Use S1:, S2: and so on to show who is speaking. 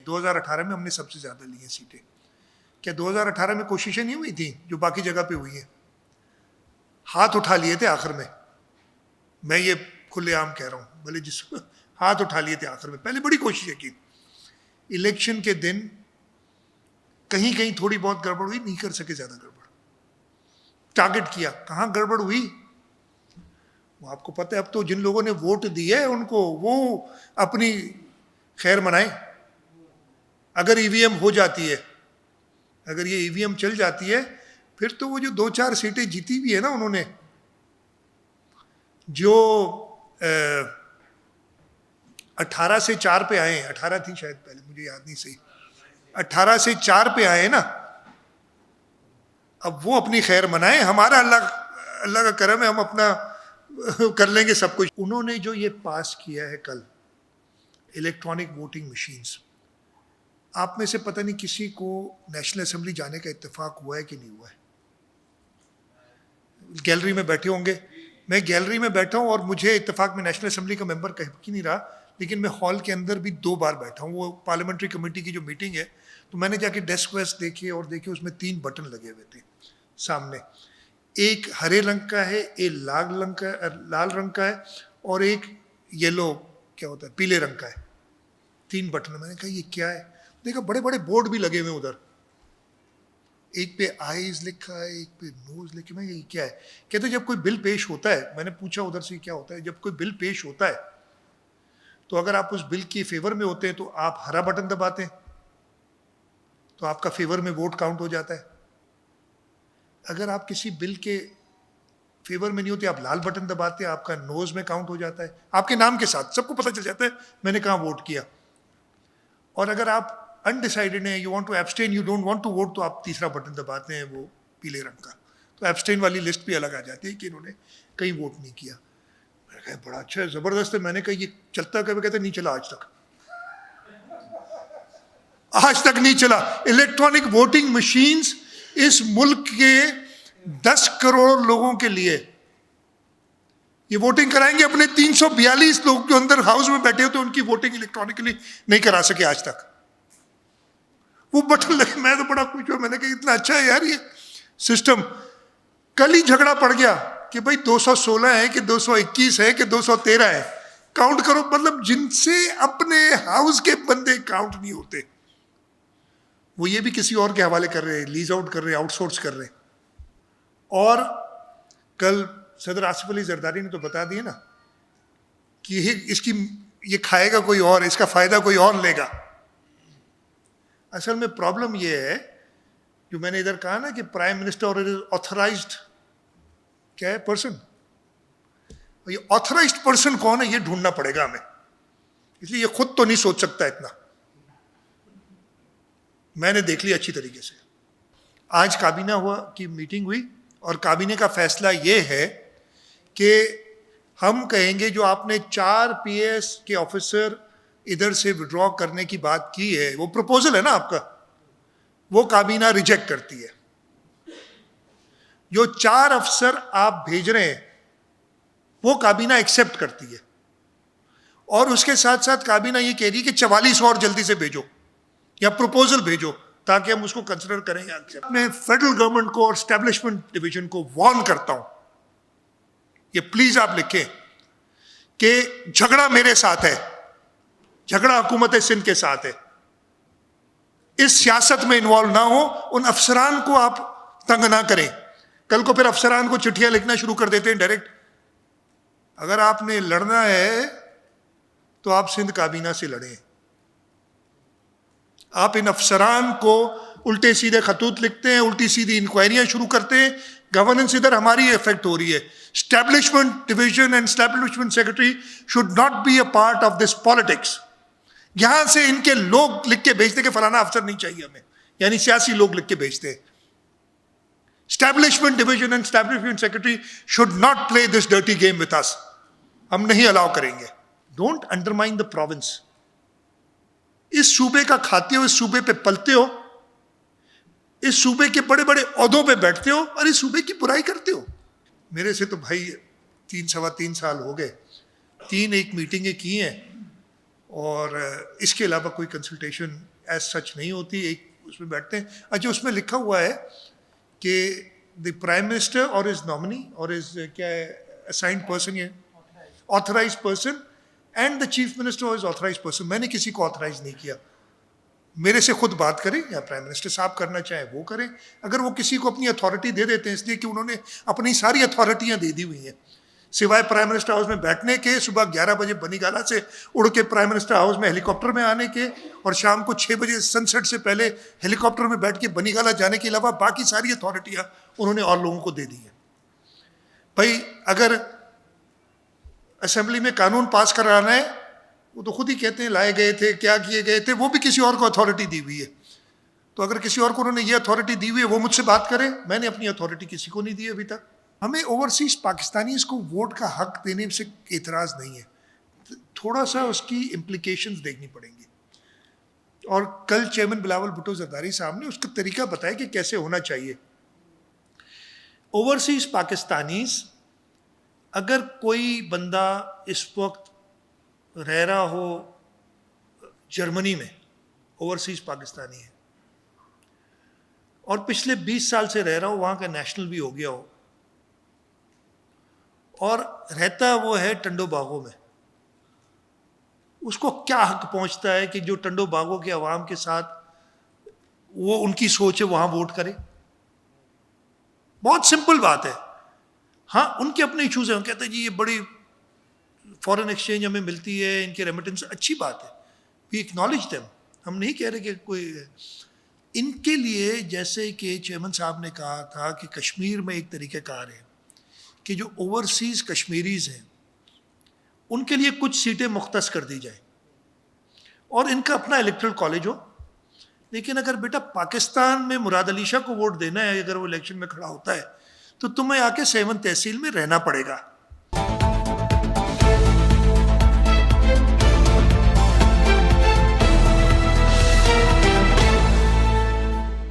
S1: 2018 में हमने सबसे ज़्यादा ली हैं सीटें। क्या 2018 में कोशिशें नहीं हुई थी जो बाकी जगह पे हुई हैं? हाथ उठा लिए थे आखिर में, मैं ये खुलेआम कह रहा हूँ, भले जिस हाथ उठा लिए थे आखिर में, पहले बड़ी कोशिशें की। इलेक्शन के दिन कहीं कहीं थोड़ी बहुत गड़बड़ हुई, नहीं कर सके ज़्यादा गड़बड़। टारगेट किया, कहाँ गड़बड़ हुई वो आपको पता है। अब तो जिन लोगों ने वोट दिए उनको वो अपनी खैर मनाएं। अगर ईवीएम हो जाती है, अगर ये ईवीएम चल जाती है, फिर तो वो जो 2-4 सीटें जीती भी है ना उन्होंने, जो 18 से 4 पे आए, 18 थी शायद पहले, मुझे याद नहीं सही, 18 से 4 पे आए ना, अब वो अपनी खैर मनाएं। हमारा अल्लाह का करम है, हम अपना कर लेंगे सब कुछ। उन्होंने जो ये पास किया है कल, इलेक्ट्रॉनिक वोटिंग मशीन्स, आप में से पता नहीं किसी को नेशनल असेंबली जाने का इत्तेफाक हुआ है कि नहीं हुआ है? गैलरी में बैठे होंगे, मैं गैलरी में बैठा हूँ और मुझे इत्तेफाक में नेशनल असेंबली का मेंबर कह की नहीं रहा, लेकिन मैं हॉल के अंदर भी 2 बार बैठा हूँ। वो पार्लियामेंट्री कमेटी की जो मीटिंग है, तो मैंने जाके डेस्क वेस्क देखे और देखे, उसमें 3 बटन लगे हुए थे सामने। एक हरे रंग का है, एक लाल रंग का है, और एक येलो क्या होता है, पीले रंग का है। 3 बटन। मैंने कहा ये क्या है? देखा बड़े बड़े बोर्ड भी लगे हुए उधर, एक पे आईज लिखा है, एक पे नोज लिखा है। मैं ये क्या है? कहते जब कोई बिल पेश होता है, मैंने पूछा उधर से क्या होता है, जब कोई बिल पेश होता है तो अगर आप उस बिल के फेवर में होते हैं तो आप हरा बटन दबाते हैं, तो आपका फेवर में वोट काउंट हो जाता है। अगर आप किसी बिल के फेवर में नहीं होते, आप लाल बटन दबाते हैं, आपका नोज में काउंट हो जाता है, आपके नाम के साथ सबको पता चल जाता है मैंने कहाँ वोट किया। और अगर आप अनडिसाइडेड हैं, you want to abstain, you don't want to vote, तो आप तीसरा बटन दबाते हैं, वो पीले रंग का, तो एब्सटेन वाली लिस्ट भी अलग आ जाती है कि इन्होंने कहीं वोट नहीं किया। मैंने कहा बड़ा अच्छा है, जबरदस्त है। मैंने कहा ये चलता कभी? कहते नहीं चला आज तक नहीं चला। इलेक्ट्रॉनिक वोटिंग मशीन्स इस मुल्क के 10 करोड़ लोगों के लिए ये वोटिंग कराएंगे। अपने 342 लोग जो अंदर हाउस में बैठे होते, उनकी वोटिंग इलेक्ट्रॉनिकली नहीं करा सके आज तक। वो बटन लगे, मैं तो बड़ा खुश हुआ। मैंने कहा इतना अच्छा है यार ये सिस्टम। कल ही झगड़ा पड़ गया कि भाई 216 है कि 221 है कि 213 है, काउंट करो। मतलब जिनसे अपने हाउस के बंदे काउंट नहीं होते, वो ये भी किसी और के हवाले कर रहे हैं, लीज आउट कर रहे हैं, आउटसोर्स कर रहे हैं। और कल सदर आसिफ अली जरदारी ने तो बता दिया ना कि ये खाएगा कोई और, इसका फायदा कोई और लेगा। असल में प्रॉब्लम ये है जो मैंने इधर कहा ना कि प्राइम मिनिस्टर और ऑथराइज्ड क्या है पर्सन, ये ऑथराइज्ड पर्सन कौन है ये ढूंढना पड़ेगा हमें, इसलिए ये खुद तो नहीं सोच सकता इतना। मैंने देख लिया अच्छी तरीके से। आज काबीना की मीटिंग हुई और काबीने का फैसला ये है कि हम कहेंगे जो आपने 4 पीएस के ऑफिसर इधर से विड्रॉ करने की बात की है, वो प्रपोजल है ना आपका, वो काबीना रिजेक्ट करती है। जो 4 अफसर आप भेज रहे हैं वो काबीना एक्सेप्ट करती है, और उसके साथ साथ काबीना ये कह रही है कि 44 और जल्दी से भेजो या प्रपोजल भेजो ताकि हम उसको कंसिडर करें या एक्सेप्ट। मैं फेडरल गवर्नमेंट को और एस्टेब्लिशमेंट डिवीजन को वार्न करता हूं, ये प्लीज आप लिखें कि झगड़ा मेरे साथ है, झगड़ा हुकूमत सिंध के साथ है, इस सियासत में इन्वॉल्व ना हो, उन अफसरान को आप तंग ना करें। कल को फिर अफसरान को चिट्ठियां लिखना शुरू कर देते हैं डायरेक्ट। अगर आपने लड़ना है तो आप सिंध काबीना से लड़ें। आप इन अफसरान को उल्टे सीधे खतूत लिखते हैं, उल्टी सीधी इंक्वायरियां शुरू करते हैं, गवर्नेंस इधर हमारी इफेक्ट हो रही है। Establishment division and establishment secretary should not be a part of this politics. यहां से इनके लोग लिख के भेजते कि फलाना अफसर नहीं चाहिए हमें, यानी सियासी लोग लिख के भेजते हैं। Establishment division and establishment secretary should not play this dirty game with us. हम नहीं अलाउ करेंगे। Don't undermine the province. इस सूबे का खाते हो, इस सूबे पे पलते हो, इस सूबे के बड़े बड़े ओहदों पे बैठते हो और इस सूबे की बुराई करते हो। मेरे से तो भाई 3-3.25 साल हो गए, 3 मीटिंगें की हैं और इसके अलावा कोई कंसल्टेशन एज सच नहीं होती, एक उसमें बैठते हैं। अच्छा, उसमें लिखा हुआ है कि द प्राइम मिनिस्टर और इज नॉमिनी और इज क्या है असाइंड पर्सन, ये authorise person and the chief minister और इज ऑथराइज पर्सन। मैंने किसी को ऑथराइज नहीं किया, मेरे से खुद बात करें या प्राइम मिनिस्टर साहब करना चाहे वो करें। अगर वो किसी को अपनी अथॉरिटी दे देते हैं इसलिए कि उन्होंने अपनी सारी अथॉरिटियां दे दी हुई हैं, सिवाय प्राइम मिनिस्टर हाउस में बैठने के, सुबह 11 बजे बनीगाला से उड़ के प्राइम मिनिस्टर हाउस में हेलीकॉप्टर में आने के, और शाम को 6 बजे सनसेट से पहले हेलीकॉप्टर में बैठ के बनीगाला जाने के अलावा बाकी सारी अथॉरिटियां उन्होंने और लोगों को दे दी हैं। भाई अगर असेंबली में कानून पास कराना है, वो तो खुद ही कहते हैं लाए गए थे, क्या किए गए थे, वो भी किसी और को अथॉरिटी दी हुई है। तो अगर किसी और को उन्होंने ये अथॉरिटी दी हुई है, वो मुझसे बात करे। मैंने अपनी अथॉरिटी किसी को नहीं दी अभी तक। हमें ओवरसीज पाकिस्तानीज को वोट का हक देने से एतराज़ नहीं है, थोड़ा सा उसकी इम्प्लीकेशंस देखनी पड़ेंगी। और कल चेयरमैन बिलावल भुट्टो जरदारी साहब ने उसका तरीका बताया कि कैसे होना चाहिए। ओवरसीज पाकिस्तानीज, अगर कोई बंदा इस वक्त रह रहा हो जर्मनी में, ओवरसीज पाकिस्तानी है, और पिछले 20 साल से रह रहा हो, वहाँ का नेशनल भी हो गया हो, और रहता वो है टंडो बागों में, उसको क्या हक पहुँचता है कि जो टंडो बागों के अवाम के साथ वो उनकी सोच है वहाँ वोट करे? बहुत सिंपल बात है। हाँ, उनके अपने इशूज़ हैं, हम कहते हैं जी ये बड़ी फॉरेन एक्सचेंज हमें मिलती है, इनके रेमिटेंस, अच्छी बात है, वी एक्नॉलेज देम, हम नहीं कह रहे कि कोई। इनके लिए जैसे कि चेयरमैन साहब ने कहा था कि कश्मीर में एक तरीक़ाकार है कि जो ओवरसीज़ कश्मीरीज़ हैं उनके लिए कुछ सीटें मुख्तस कर दी जाए और इनका अपना इलेक्टरल कॉलेज हो। लेकिन अगर बेटा पाकिस्तान में मुराद अली शाह को वोट देना है, अगर वो इलेक्शन में खड़ा होता है, तो तुम्हें आके 7 तहसील में रहना पड़ेगा।